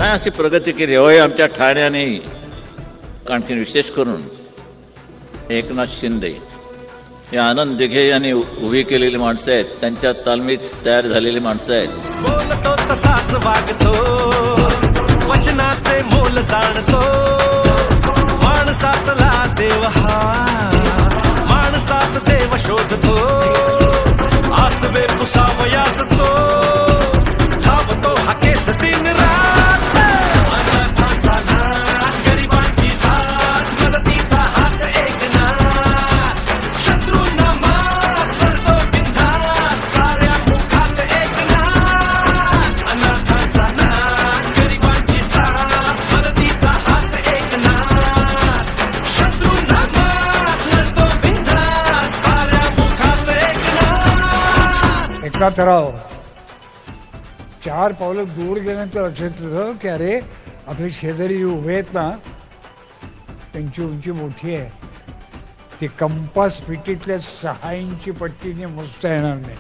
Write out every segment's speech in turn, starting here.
काय अशी प्रगती केली होय आमच्या ठाण्याने. आणखी विशेष करून एकनाथ शिंदे हे आनंद दिघे यांनी उभी केलेली माणसं आहेत, त्यांच्या तालमीत तयार झालेली माणसं आहेत. बोलतो तसाच वागतो, वचनाचे मोल जाणतो, माणसातला देव हा, माणसात देव शोधतो, आसवे पुसावयास तो धावतो हा केस दिन रात. अनाथांचा नाथ, गरिबांची साथ, मदतीचा हात एकनाथ, शत्रूंना मात करतो बिनधास्त, साऱ्या मुखात एकनाथ. अनाथांचा नाथ, गरिबांची साथ, मदतीचा हात एकनाथ, शत्रूंना मात करतो बिनधास्त, साऱ्या मुखात एकनाथ. एकनाथराव 4 पावलं दूर गेल्यानंतर लक्षात येतं की अरे आपले शेजारी जे उभे आहेत ना त्यांची उंची मोठी आहे, ती कंपास फिटीतल्या 6 इंची पट्टीने मोजता येणार नाही,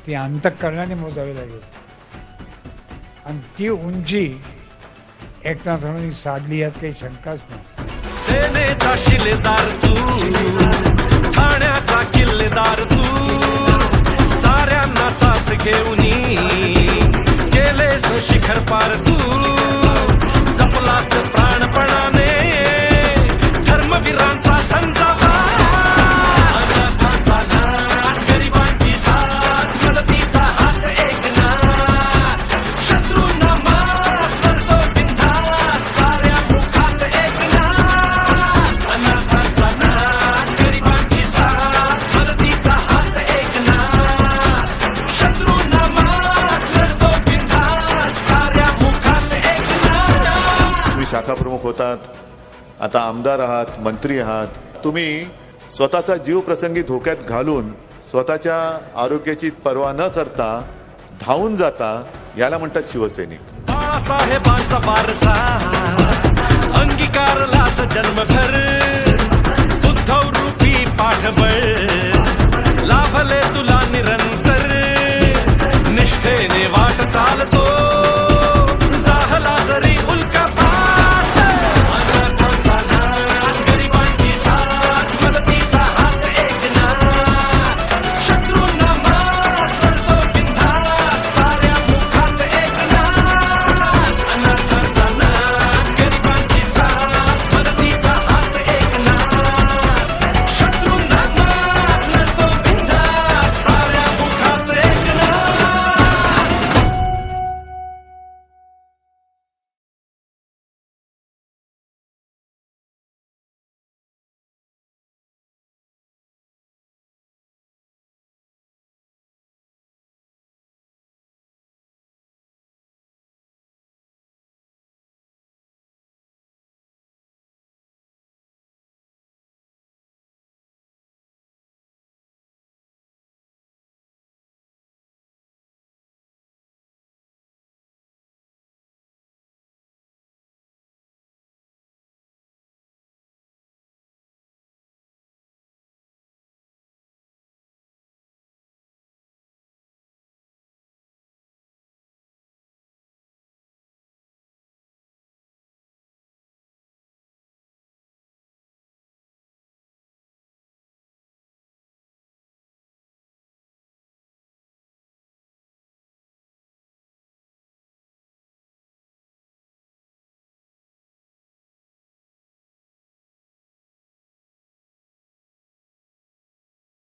ती अंतःकरणाने मोजावी लागेल. आणि ती उंची एकनाथरावांनी साधली यात काही शंकाच नाही. सेनेचा शिलेदार तू, ठाण्याचा किल्लेदार तू, साऱ्यांना साथ घेऊनी केलेस शिखर पार तू, जपलास प्राणपणाने धर्मवीरांचा संजावा. अनाथांचा नाथ, गरिबांची साथ, मदतीचा हात एकनाथ, शत्रूंना मात करतो बिनधास्त, साऱ्या मुखात एकनाथ. अनाथांचा नाथ, गरिबांची साथ, मदतीचा हात एकनाथ, शत्रूंना मात करतो बिनधास्त, साऱ्या मुखात एकनाथ. तुम्ही शाखा प्रमुख होतात, आता आमदार आहात, मंत्री आहात. तुम्ही स्वतःचा जीव प्रसंगी धोक्यात घालून स्वतःच्या आरोग्याची पर्वा न करता धावून जाता, याला म्हणतात शिवसैनिक. बाळासाहेबांचा वारसा अंगीकारलास जन्मभर, उद्धव रूपी पाठबळ लाभले तुला निरंतर.